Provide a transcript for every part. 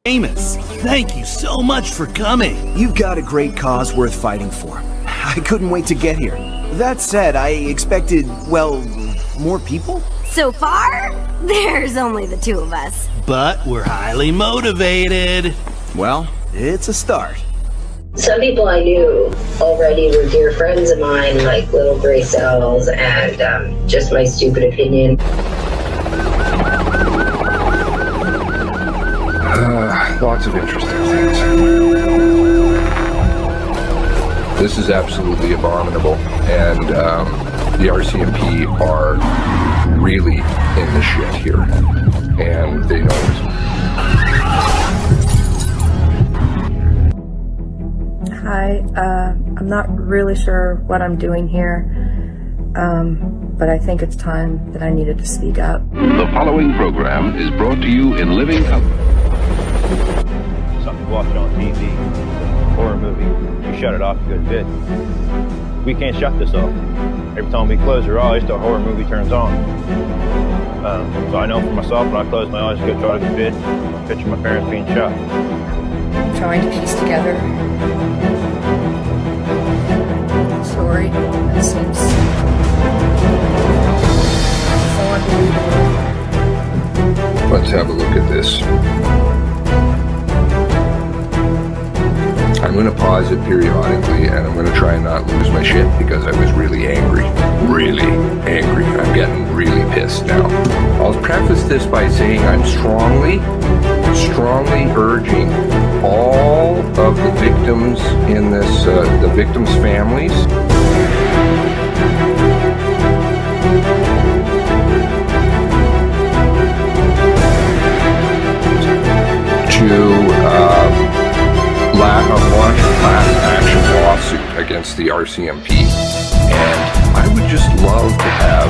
Seamus, thank you so much for coming. You've got a great cause worth fighting for. I couldn't wait to get here. That said, I expected, well, more people? So far, there's only the two of us. But we're highly motivated. Well, it's a start. Some people I knew already were dear friends of mine, like Little Gray Cells and Just My Stupid Opinion. Lots of interesting things. This is absolutely abominable, and the RCMP are really in the shit here, and they know it. Hi, I'm not really sure what I'm doing here, but I think it's time that I needed to speak up. The following program is brought to you in living color. Something you watch it on TV, horror movie, you shut it off a good bit. We can't shut this off. Every time we close our eyes, the horror movie turns on. So I know for myself, when I close my eyes to go try to go to bed, I picture my parents being shot. Trying to piece together a story that seems so unbelievable. Let's have a look at this. I'm going to pause it periodically, and I'm going to try and not lose my shit because I was really angry. Really angry. I'm getting really pissed now. I'll preface this by saying I'm strongly urging all of the victims in this, the victims' families, to launch a class action lawsuit against the RCMP. And I would just love to have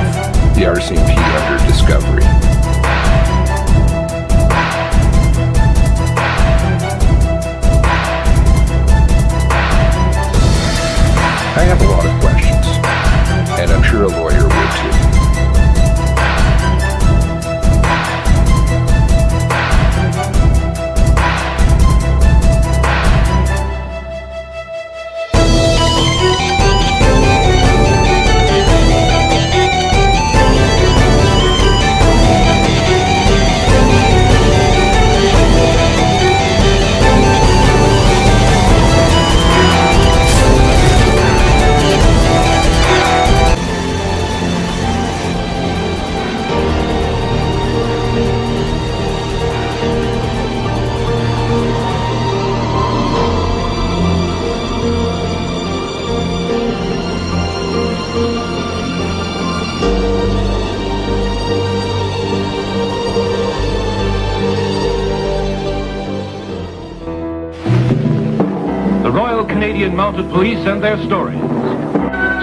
the RCMP under discovery. I have a lot of questions, and I'm sure a lawyer would too. Canadian Mounted Police and their stories.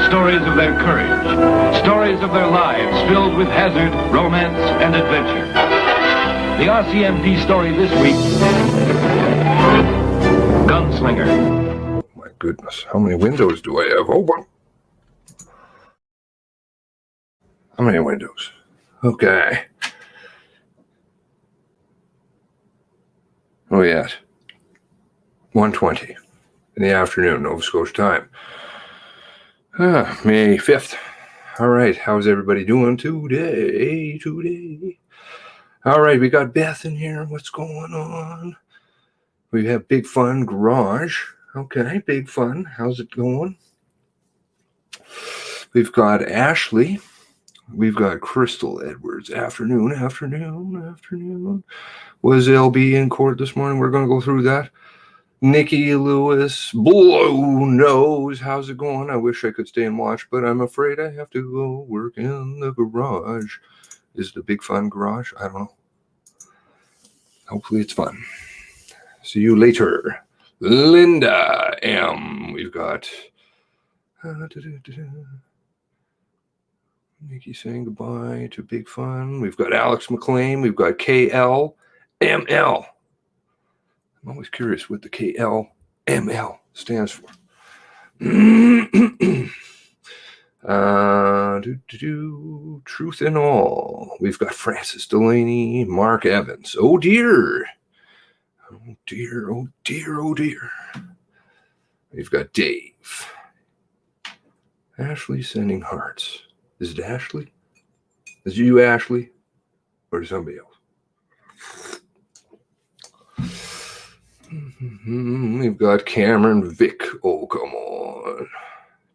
Stories of their courage. Stories of their lives filled with hazard, romance, and adventure. The RCMP story this week, Gunslinger. Oh my goodness, how many windows do I have open? How many windows? Okay. Oh yeah. 1:20 in the afternoon, Nova Scotia time. May 5th. All right, how's everybody doing today? All right, we got Beth in here. What's going on? We have Big Fun Garage. Okay, Big Fun. How's it going? We've got Ashley. We've got Crystal Edwards. Afternoon. Was LB in court this morning? We're going to go through that. Nikki Lewis, Blue Nose, how's it going? I wish I could stay and watch, but I'm afraid I have to go work in the garage. Is it a Big Fun Garage? I don't know. Hopefully it's fun. See you later. Linda M. We've got Nikki saying goodbye to Big Fun. We've got Alex McLean. We've got KLML. I'm always curious what the KLML stands for. Truth in All. We've got Francis Delaney, Mark Evans. Oh dear. dear, oh dear, oh dear. We've got Dave. Ashley sending hearts. Is it Ashley? Is it you, Ashley? Or somebody else? We've got Cameron, Vic. Oh, come on.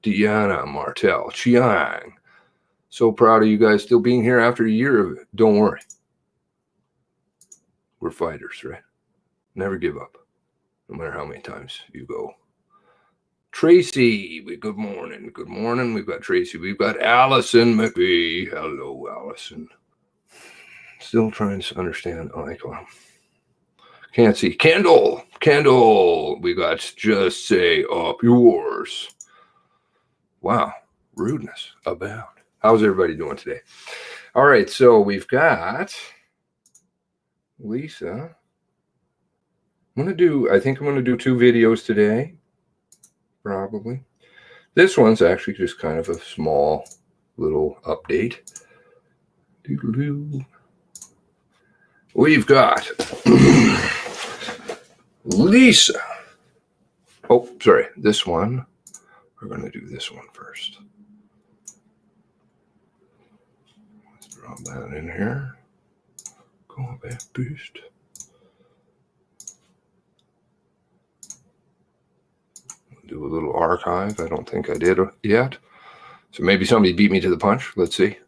Deanna, Martel, Chiang. So proud of you guys still being here after a year of it. Don't worry. We're fighters, right? Never give up, no matter how many times you go. Tracy, good morning. Good morning. We've got Tracy. We've got Allison McGee. Hello, Allison. Still trying to understand. Oh, can't see. Kendall. We got Just Say Up Yours. Wow. Rudeness abound. How's everybody doing today? All right. So we've got Lisa. I think I'm going to do 2 videos today. Probably. This one's actually just kind of a small little update. We've got Lisa. Oh, sorry. This one. We're going to do this one first. Let's drop that in here. Go back boost. Do a little archive. I don't think I did yet. So maybe somebody beat me to the punch. Let's see.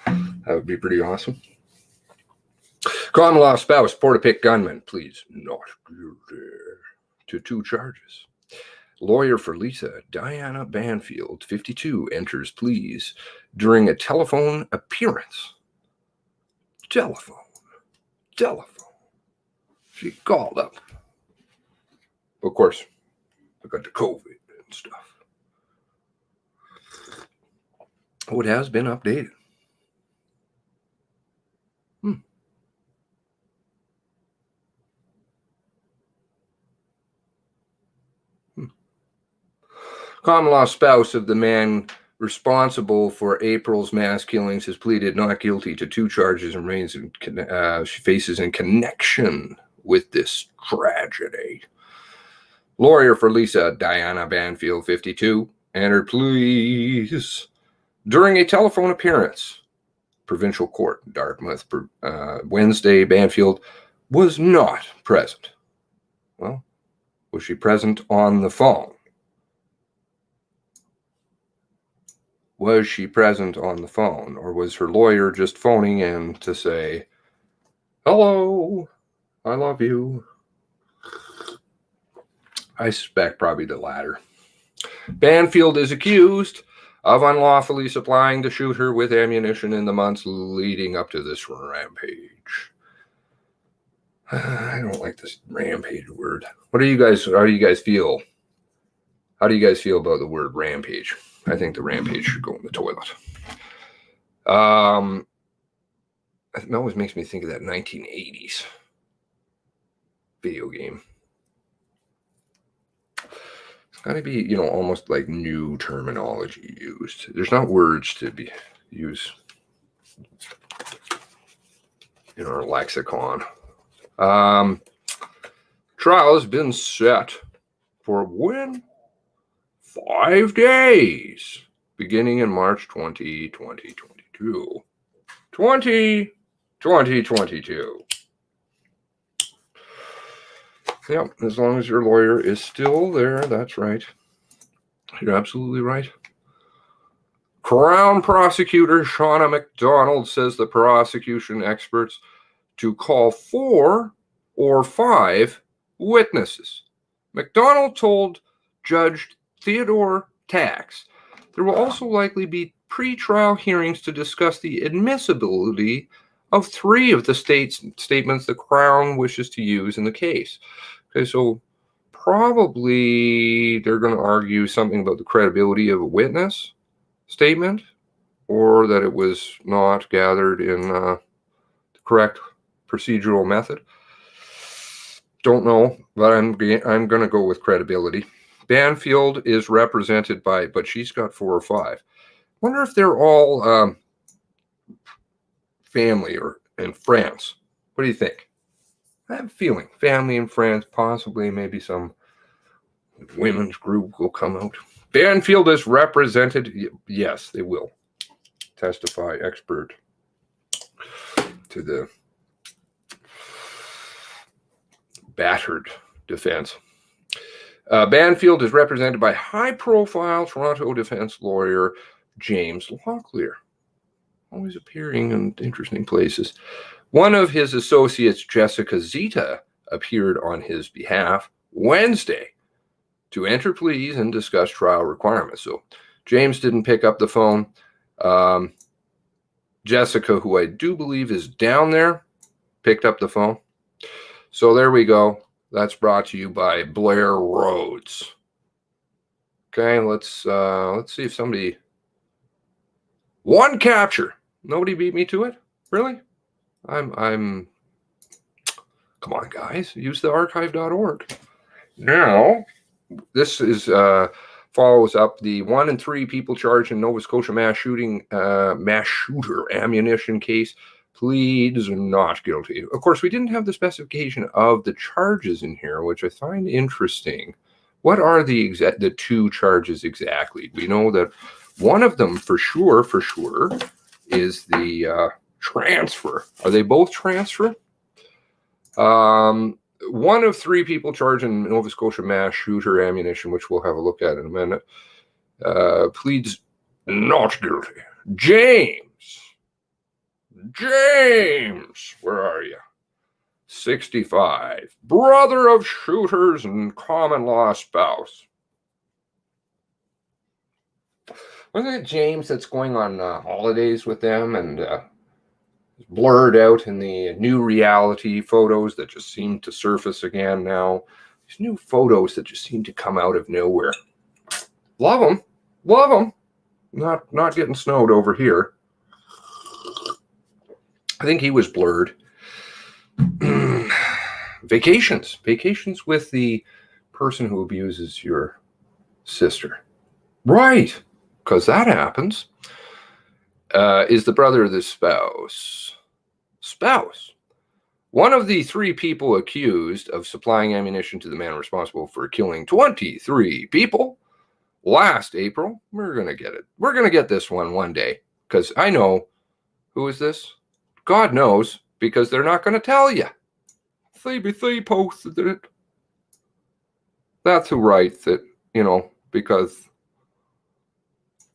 That would be pretty awesome. Common law spouse, Portapic gunman, please not guilty to 2 charges. Lawyer for Lisa, Diana Banfield, 52, enters pleas during a telephone appearance. Telephone. She called up. Of course, I got the COVID and stuff. Oh, it has been updated. Common law spouse of the man responsible for April's mass killings has pleaded not guilty to 2 charges and she faces in connection with this tragedy. Lawyer for Lisa, Diana Banfield, 52, entered pleas during a telephone appearance. Provincial Court, Dartmouth, Wednesday. Banfield was not present. Well, was she present on the phone? Was she present on the phone, or was her lawyer just phoning in to say, hello, I love you? I suspect probably the latter. Banfield is accused of unlawfully supplying the shooter with ammunition in the months leading up to this rampage. I don't like this rampage word. How do you guys feel? How do you guys feel about the word rampage? I think the rampage should go in the toilet. It always makes me think of that 1980s video game. It's got to be, almost like new terminology used. There's not words to be used in our lexicon. Trial has been set for when? 5 days, beginning in March 2022. 2022. Yep, as long as your lawyer is still there, that's right. You're absolutely right. Crown prosecutor Shauna McDonald says the prosecution experts to call 4 or 5 witnesses. McDonald told Judge Theodore Tax there will also likely be pre-trial hearings to discuss the admissibility of 3 of the statements the Crown wishes to use in the case. Okay, so probably they're going to argue something about the credibility of a witness statement, or that it was not gathered in the correct procedural method. Don't know, but I'm going to go with credibility. Banfield is represented by, but she's got 4 or 5. Wonder if they're all family or in France. What do you think? I have a feeling family and friends, possibly maybe some women's group will come out. Banfield is represented. Yes, they will testify expert to the battered defense. Banfield is represented by high-profile Toronto defense lawyer James Locklear, always appearing in interesting places. One of his associates, Jessica Zita, appeared on his behalf Wednesday to enter pleas and discuss trial requirements. So James didn't pick up the phone. Jessica, who I do believe is down there, picked up the phone. So there we go. That's brought to you by Blair Rhodes. Okay, let's see if somebody. One capture. Nobody beat me to it? Really? I'm come on, guys. Use the archive.org. Now, this is follows up the 1 and 3 people charged in Nova Scotia mass shooter ammunition case pleads not guilty. Of course, we didn't have the specification of the charges in here, which I find interesting. What are the 2 charges exactly? We know that one of them for sure is the transfer. Are they both transfer? 1 of 3 people charged in Nova Scotia mass shooter ammunition, which we'll have a look at in a minute, pleads not guilty. James, where are you? 65, brother of shooters and common law spouse. Wasn't it James that's going on holidays with them and blurred out in the new reality photos that just seem to surface again now? These new photos that just seem to come out of nowhere. Love them. Not getting snowed over here. I think he was blurred. Vacations with the person who abuses your sister. Right, because that happens. Is the brother of the spouse. One of the 3 people accused of supplying ammunition to the man responsible for killing 23 people last April. We're going to get it. We're going to get this one day, because I know. Who is this? God knows, because they're not going to tell you. 3 posted it. That's who writes it, because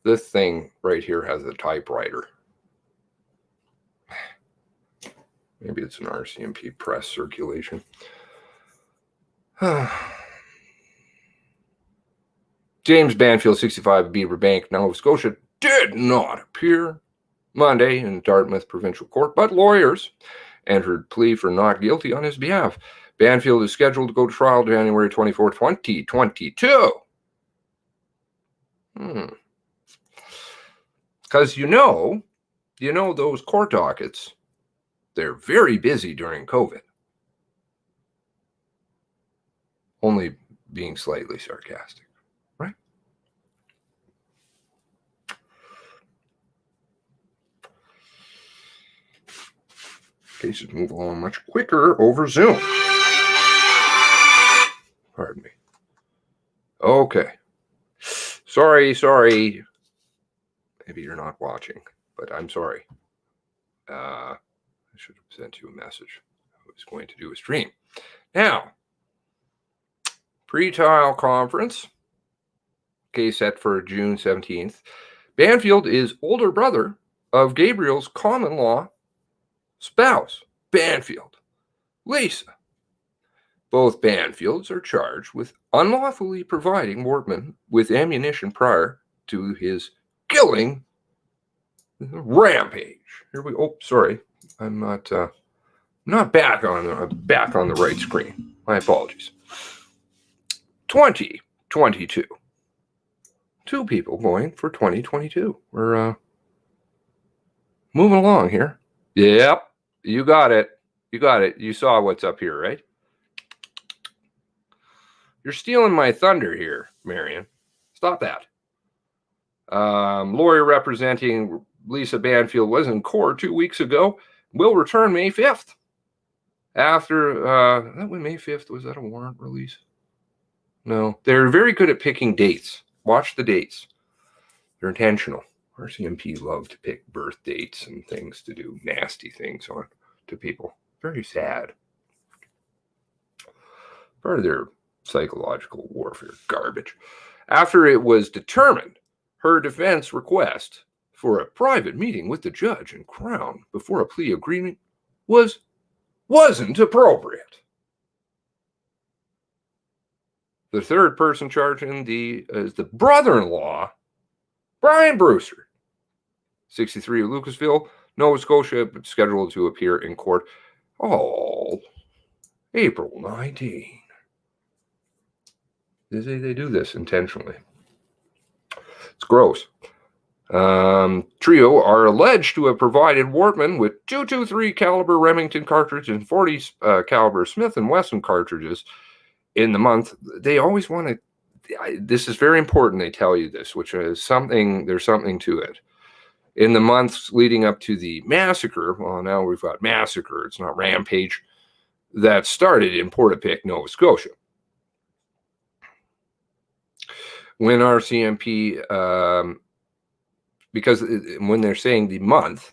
this thing right here has a typewriter. Maybe it's an RCMP press circulation. James Banfield, 65, Beaver Bank, Nova Scotia, did not appear Monday in Dartmouth Provincial Court, but lawyers entered plea for not guilty on his behalf. Banfield is scheduled to go to trial January 24, 2022. Because those court dockets, they're very busy during COVID. Only being slightly sarcastic, right? Cases move along much quicker over Zoom. Pardon me. Okay. Sorry. Maybe you're not watching, but I'm sorry. I should have sent you a message. I was going to do a stream. Now, pre-trial conference, case set for June 17th. Banfield is older brother of Gabriel's common law spouse, Banfield, Lisa. Both Banfields are charged with unlawfully providing Wortman with ammunition prior to his killing rampage. Here we go. Oh, sorry. I'm not back on the right screen. My apologies. 2022. 2 people going for 2022. We're moving along here. Yep. You got it. You saw what's up here, right? You're stealing my thunder here, Marion. Stop that. Lawyer representing Lisa Banfield was in court 2 weeks ago. Will return May 5th. After, that was May 5th, was that a warrant release? No, they're very good at picking dates. Watch the dates. They're intentional. RCMP love to pick birth dates and things to do nasty things on to people. Very sad. Part of their psychological warfare garbage. After it was determined her defense request for a private meeting with the judge and Crown before a plea agreement wasn't appropriate. The third person charged is the brother-in-law, Brian Brewster, 63 of Lucasville, Nova Scotia, scheduled to appear in court April 19. They do this intentionally. It's gross. Trio are alleged to have provided Wortman with .223 caliber Remington cartridge and 40 caliber Smith & Wesson cartridges in the month. They always want to, this is very important, they tell you this, which is something, there's something to it. In the months leading up to the massacre, well, now we've got massacre, it's not rampage, that started in Portapique, Nova Scotia. When RCMP, because when they're saying the month,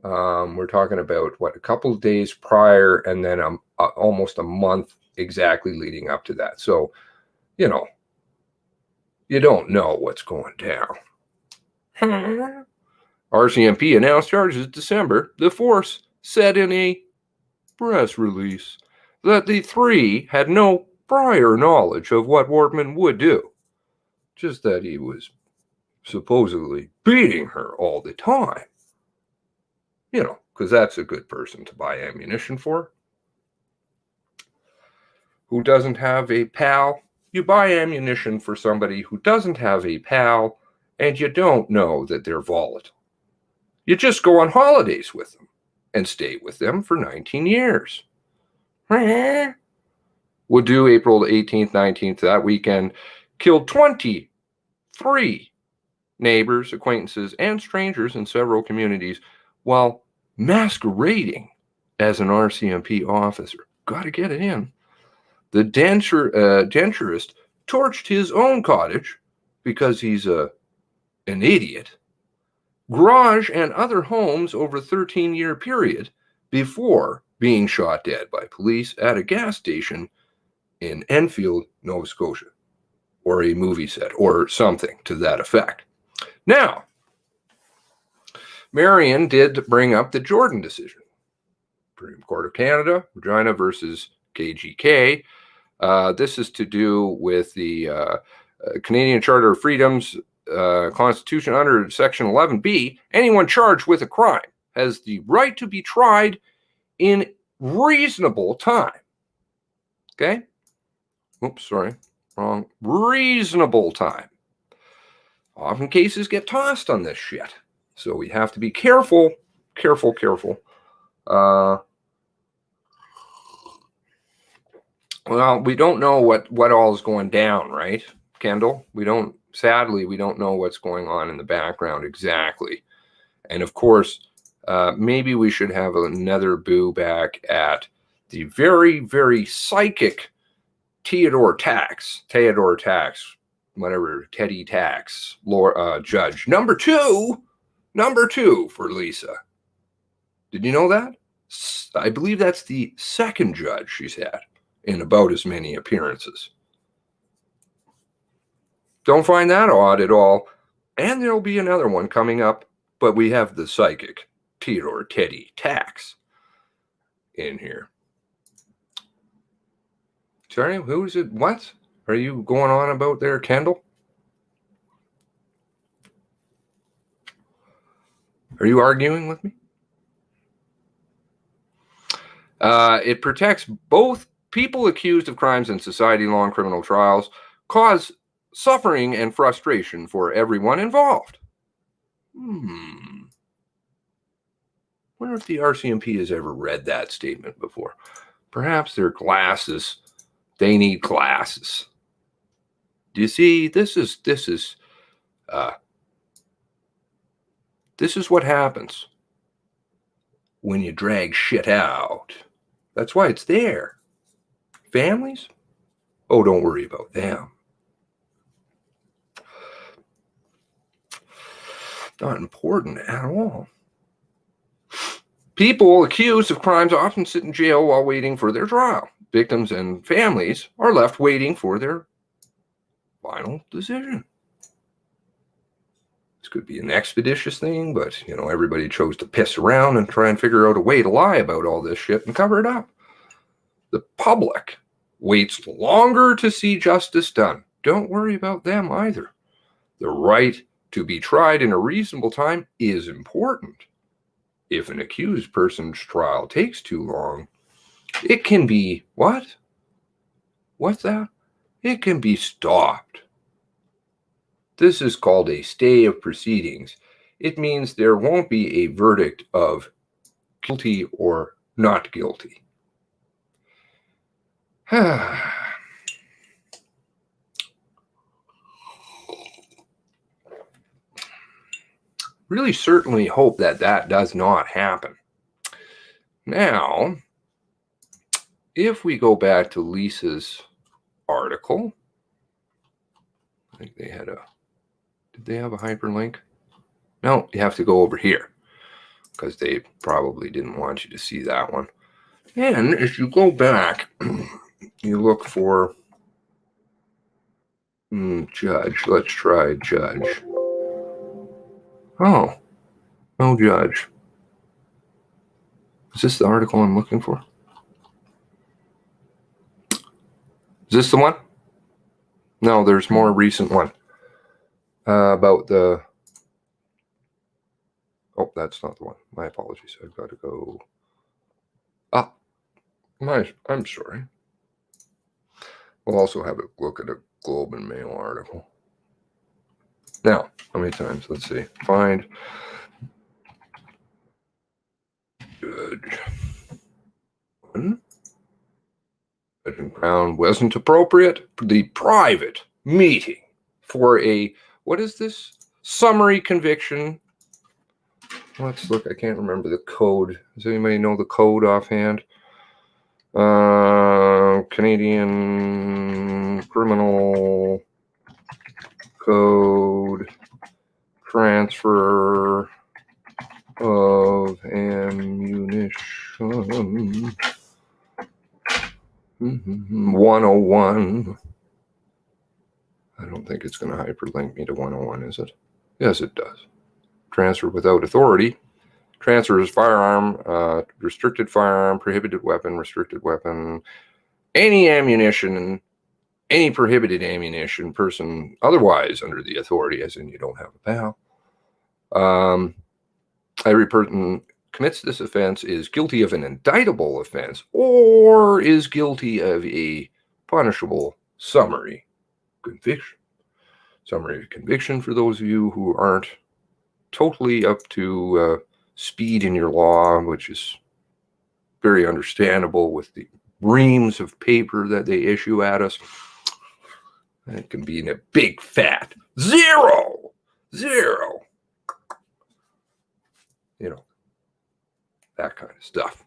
we're talking about, what, a couple of days prior and then almost a month exactly leading up to that. So, you know, you don't know what's going down. RCMP announced charges December. The force said in a press release that the three had no prior knowledge of what Wortman would do, just that he was supposedly beating her all the time. You know, because that's a good person to buy ammunition for. Who doesn't have a pal? You buy ammunition for somebody who doesn't have a pal, and you don't know that they're volatile. You just go on holidays with them and stay with them for 19 years. We'll do April 18th, 19th, that weekend. Killed 23 neighbors, acquaintances, and strangers in several communities while masquerading as an RCMP officer. Got to get it in. The denturist torched his own cottage because he's an idiot, garage, and other homes over a 13-year period before being shot dead by police at a gas station in Enfield, Nova Scotia, or a movie set, or something to that effect. Now, Marion did bring up the Jordan decision. Supreme Court of Canada, Regina versus KGK. This is to do with the Canadian Charter of Freedoms Constitution under Section 11B. Anyone charged with a crime has the right to be tried in reasonable time. Okay? Oops, sorry. Wrong. Reasonable time. Often cases get tossed on this shit. So we have to be careful. Well, we don't know what all is going down, right, Kendall? Sadly, we don't know what's going on in the background exactly. And of course, maybe we should have another boo back at the very, very psychic Teddy Tax, judge. Number two for Lisa. Did you know that? I believe that's the second judge she's had in about as many appearances. Don't find that odd at all. And there'll be another one coming up, but we have the psychic Teddy Tax in here. Sorry, who is it? What are you going on about there, Kendall? Are you arguing with me? It protects both people accused of crimes and society-long criminal trials, cause suffering and frustration for everyone involved. Wonder if the RCMP has ever read that statement before. Perhaps their glasses, they need glasses. Do you see? This is what happens when you drag shit out That's why it's there. Families? Oh, don't worry about them. Not important at all. People accused of crimes often sit in jail while waiting for their trial. Victims and families are left waiting for their final decision. This could be an expeditious thing, but, everybody chose to piss around and try and figure out a way to lie about all this shit and cover it up. The public waits longer to see justice done. Don't worry about them either. The right to be tried in a reasonable time is important. If an accused person's trial takes too long, it can be what? What's that? It can be stopped. This is called a stay of proceedings. It means there won't be a verdict of guilty or not guilty. Really certainly hope that does not happen. Now, if we go back to Lisa's article, I think they had did they have a hyperlink? No, you have to go over here because they probably didn't want you to see that one. And if you go back, you look for judge. Let's try judge. Oh, no judge. Is this the article I'm looking for? Is this the one? No, there's more recent one about the... Oh, that's not the one. My apologies. I've got to go... I'm sorry. We'll also have a look at a Globe and Mail article. Now, how many times? Let's see. Find judge. One. Judge Brown wasn't appropriate. The private meeting for a, what is this? Summary conviction. Let's look. I can't remember the code. Does anybody know the code offhand? Canadian Criminal Code, transfer of ammunition. 101. I don't think it's going to hyperlink me to 101, is it? Yes, it does. Transfer without authority. Transfer is firearm, restricted firearm, prohibited weapon, restricted weapon, any ammunition, any prohibited ammunition, person otherwise under the authority, as in you don't have a PAL. Every person commits this offense is guilty of an indictable offense or is guilty of a punishable summary conviction. Summary conviction, for those of you who aren't totally up to speed in your law, which is very understandable with the reams of paper that they issue at us. It can be in a big fat 0. That kind of stuff.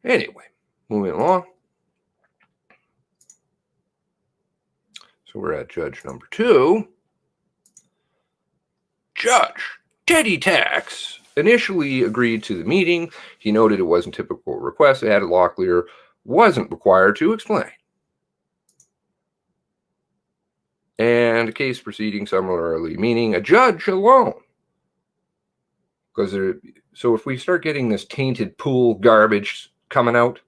Anyway, moving along. So we're at judge number 2. Judge Teddy Tax initially agreed to the meeting. He noted it wasn't typical request. Added Locklear wasn't required to explain. And a case proceeding similarly, meaning a judge alone. So if we start getting this tainted pool garbage coming out,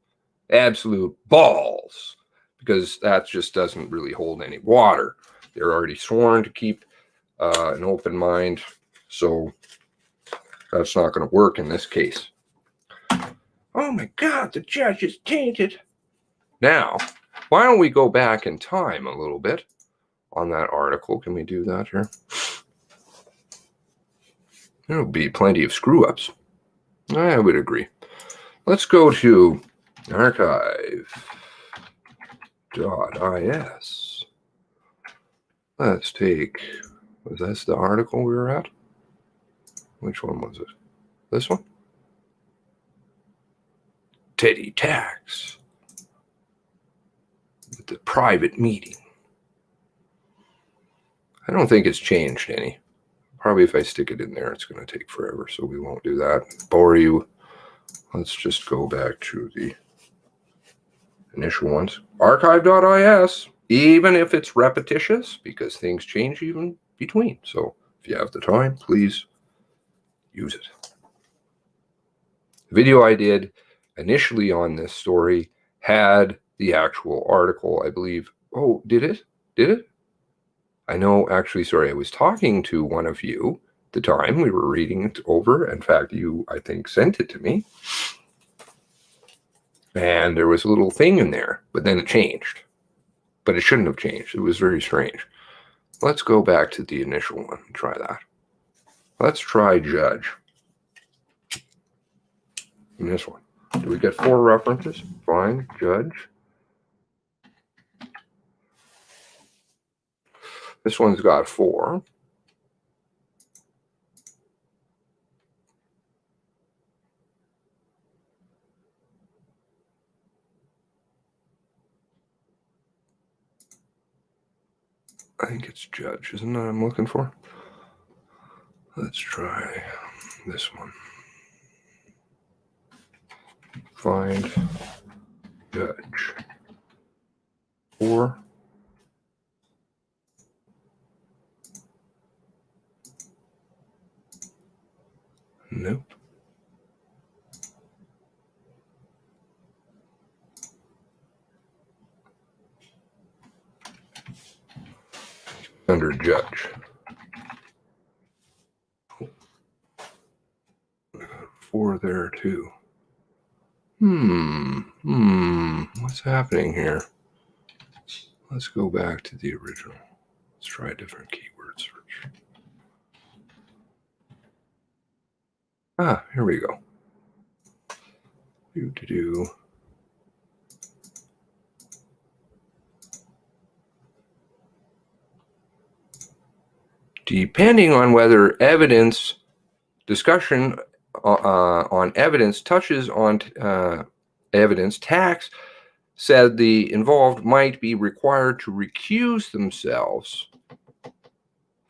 absolute balls, because that just doesn't really hold any water. They're already sworn to keep an open mind, so that's not going to work in this case. Oh my God, the judge is tainted. Now, why don't we go back in time a little bit on that article? Can we do that here? There'll be plenty of screw-ups. I would agree. Let's go to archive.is. Let's take, was this the article we were at? Which one was it? This one? Teddy Tax with the private meeting. I don't think it's changed any. Probably if I stick it in there, it's going to take forever, so we won't do that. Bore you. Let's just go back to the initial ones. Archive.is, even if it's repetitious, because things change even between. So if you have the time, please use it. The video I did initially on this story had the actual article, I believe. Oh, did it? Did it? I know, actually, sorry, I was talking to one of you at the time. We were reading it over. In fact, you, I think, sent it to me. And there was a little thing in there, but then it changed. But it shouldn't have changed. It was very strange. Let's go back to the initial one and try that. Let's try judge. In this one. Do we get 4 references? Fine. Judge. This one's got 4. I think it's judge, isn't that what I'm looking for? Let's try this one. Find judge. 4. Nope. Under judge. 4 there too. What's happening here? Let's go back to the original. Let's try a different keyword search. Here we go. Do. Depending on whether evidence discussion on evidence touches on evidence, Tax said the involved might be required to recuse themselves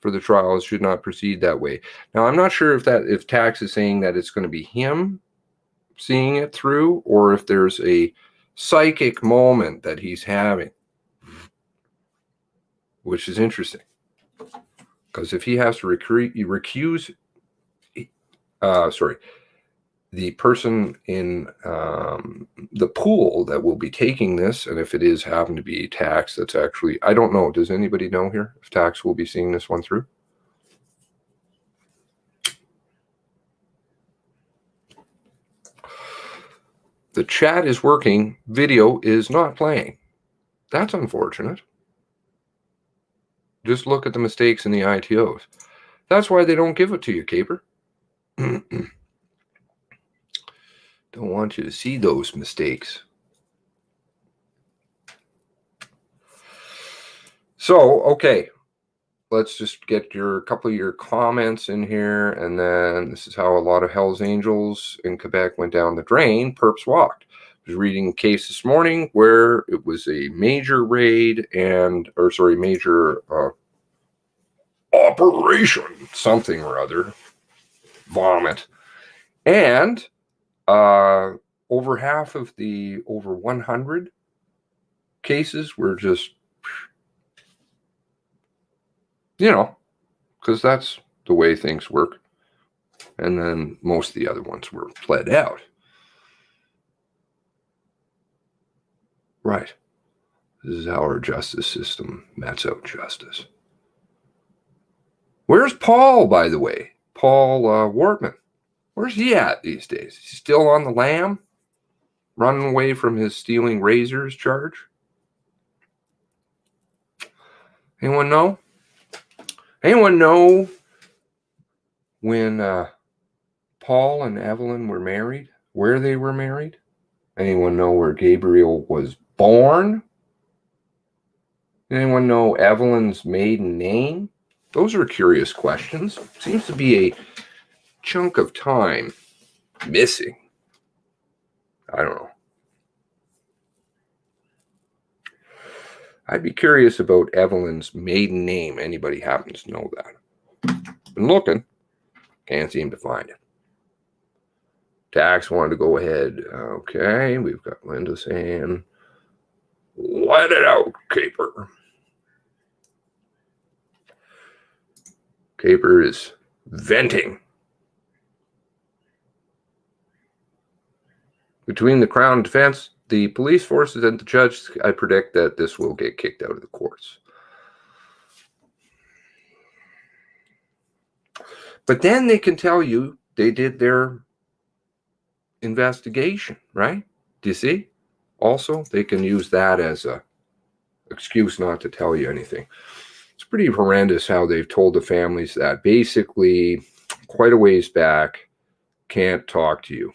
for the trials should not proceed that way. Now, I'm not sure if Tax is saying that it's going to be him seeing it through, or if there's a psychic moment that he's having, which is interesting. Because if he has to recuse, the person in the pool that will be taking this, and if it is happen to be Tax, that's actually, I don't know. Does anybody know here if Tax will be seeing this one through? The chat is working. Video is not playing. That's unfortunate. Just look at the mistakes in the ITOs. That's why they don't give it to you, Caper. Don't want you to see those mistakes. So, okay. Let's just get a couple of your comments in here. And then this is how a lot of Hell's Angels in Quebec went down the drain. Perps walked. I was reading a case this morning where it was a major raid major operation, something or other, vomit. And over half of the over 100 cases were just, because that's the way things work. And then most of the other ones were pled out. Right. This is how our justice system mets out justice. Where's Paul, by the way? Paul Wortman. Where's he at these days? Is he still on the lam? Running away from his stealing razors charge? Anyone know? Anyone know when Paul and Evelyn were married? Where they were married? Anyone know where Gabriel was born? Anyone know Evelyn's maiden name? Those are curious questions. Seems to be a chunk of time missing. I don't know. I'd be curious about Evelyn's maiden name. Anybody happens to know that? Been looking. Can't seem to find it. Dax wanted to go ahead. Okay, we've got Linda saying, let it out, Caper. Caper is venting. Between the Crown defense, the police forces, and the judge, I predict that this will get kicked out of the courts. But then they can tell you they did their investigation, right? Do you see? Also, they can use that as a excuse not to tell you anything. It's pretty horrendous how they've told the families that basically quite a ways back can't talk to you.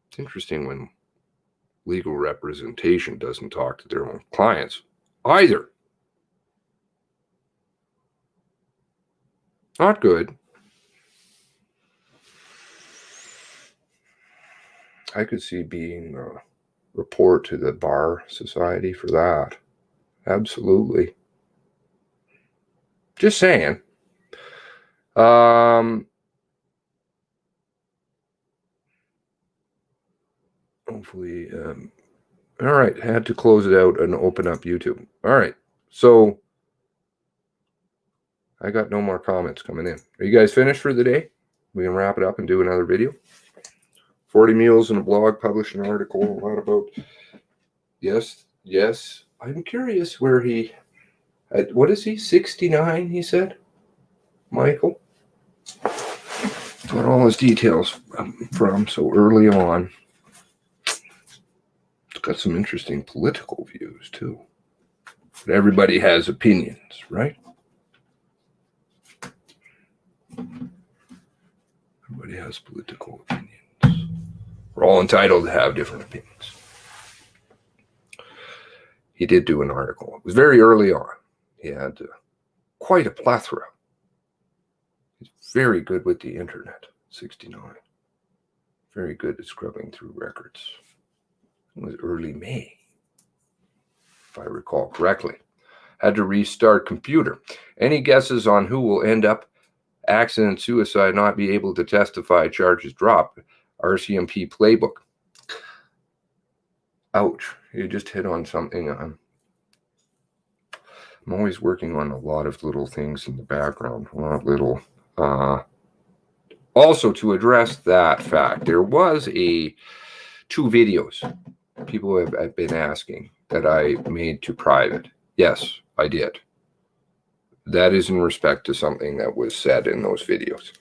It's interesting when legal representation doesn't talk to their own clients either. Not good. I could see being a report to the Bar Society for that. Absolutely. Just saying. Hopefully, all right, had to close it out and open up YouTube. All right, so I got no more comments coming in. Are you guys finished for the day? We can wrap it up and do another video. 40 Meals in a blog, published an article, a lot about, yes, I'm curious where he, what is he, 69, he said? Michael? Got all his details from so early on. It's got some interesting political views, too. But everybody has opinions, right? Everybody has political opinions. We're all entitled to have different opinions. He did do an article. It was very early on. He had quite a plethora. He's very good with the internet, 69. Very good at scrubbing through records. It was early May, if I recall correctly. Had to restart computer. Any guesses on who will end up accident, suicide, not be able to testify, charges drop? RCMP playbook. Ouch. You just hit on something. I'm always working on a lot of little things in the background. Not little. Also, to address that fact, there was two videos people have been asking that I made to private. Yes, I did. That is in respect to something that was said in those videos,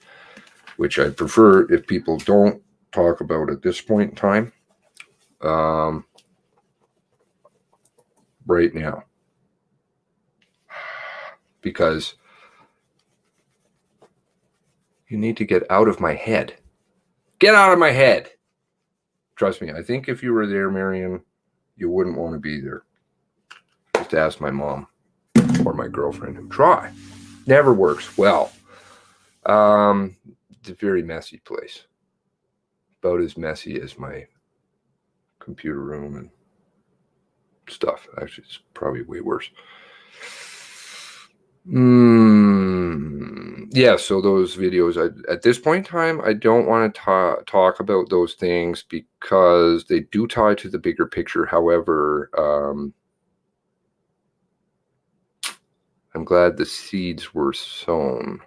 which I prefer if people don't talk about at this point in time, right now, because you need to get out of my head. Get out of my head. Trust me, I think if you were there, Marion, you wouldn't want to be there. Just ask my mom or my girlfriend who try. Never works well. It's a very messy place. About as messy as my computer room and stuff. Actually, it's probably way worse. Yeah, so those videos, at this point in time, I don't want to talk about those things because they do tie to the bigger picture. However, I'm glad the seeds were sown.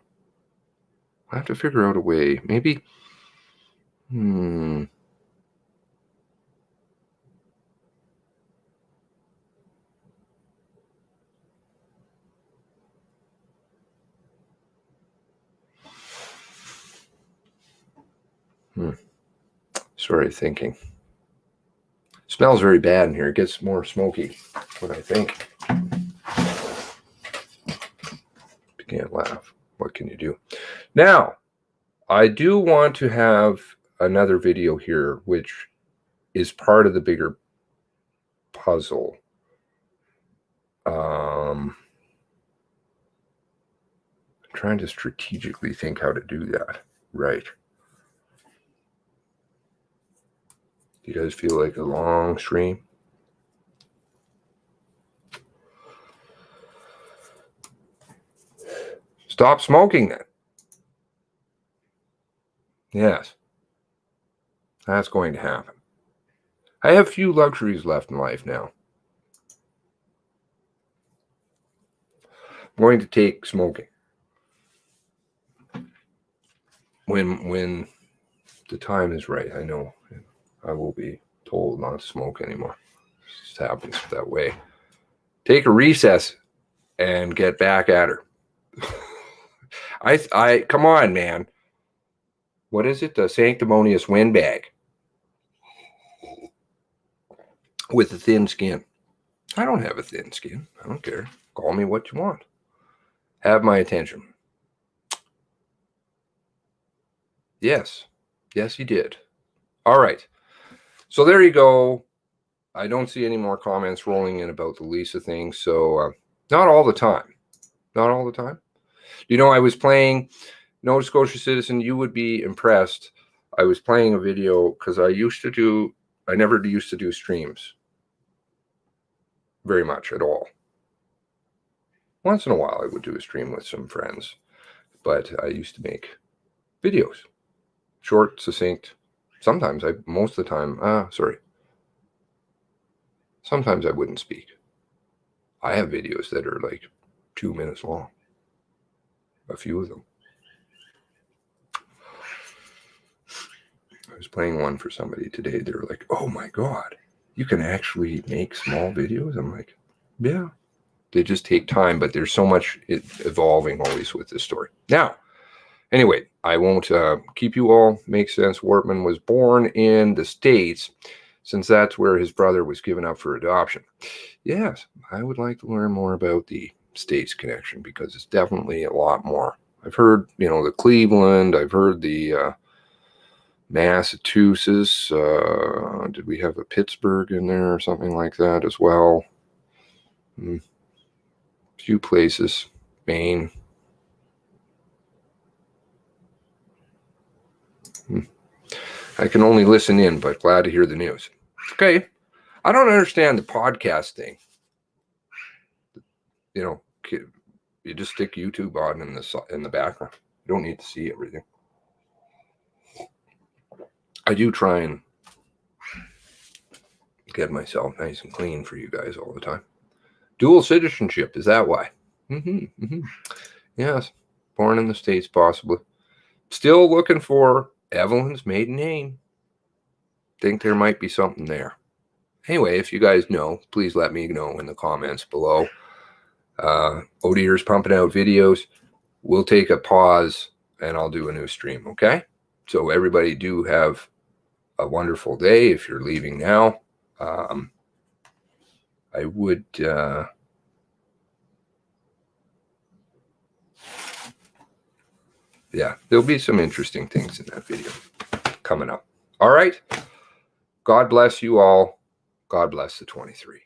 I have to figure out a way. Maybe... Sorry, thinking. Smells very bad in here. It gets more smoky, what I think. You can't laugh. What can you do? Now, I do want to have another video here, which is part of the bigger puzzle. I'm trying to strategically think how to do that. Right. Do you guys feel like a long stream? Stop smoking then. Yes. That's going to happen. I have few luxuries left in life now. I'm going to take smoking. When the time is right, I know I will be told not to smoke anymore. It just happens that way. Take a recess and get back at her. I come on, man. What is it? The sanctimonious windbag with a thin skin. I don't have a thin skin. I don't care. Call me what you want. Have my attention. Yes. Yes, he did. All right. So there you go. I don't see any more comments rolling in about the Lisa thing. So not all the time. Not all the time. You know, I was playing Nova Scotia Citizen. You would be impressed. I was playing a video because I never used to do streams very much at all. Once in a while, I would do a stream with some friends, but I used to make videos. Short, succinct. Sometimes most of the time, sometimes I wouldn't speak. I have videos that are like 2 minutes long. A few of them. I was playing one for somebody today. They were like, oh my God, you can actually make small videos? I'm like, yeah. They just take time, but there's so much evolving always with this story. Now, anyway, I won't keep you all. Makes sense. Wortman was born in the States, since that's where his brother was given up for adoption. Yes, I would like to learn more about the States connection, because it's definitely a lot more. I've heard, the Cleveland. I've heard the Massachusetts. Did we have a Pittsburgh in there or something like that as well? Few places. Maine. I can only listen in, but glad to hear the news. Okay. I don't understand the podcast thing. You just stick YouTube on in the background. You don't need to see everything. I do try and get myself nice and clean for you guys all the time. Dual citizenship, is that why? Yes, born in the States, possibly. Still looking for Evelyn's maiden name. Think there might be something there. Anyway, if you guys know, please let me know in the comments below. Odier's pumping out videos. We'll take a pause and I'll do a new stream, okay? So everybody do have a wonderful day if you're leaving now. I would yeah, there'll be some interesting things in that video coming up. All right. God bless you all. God bless the 23.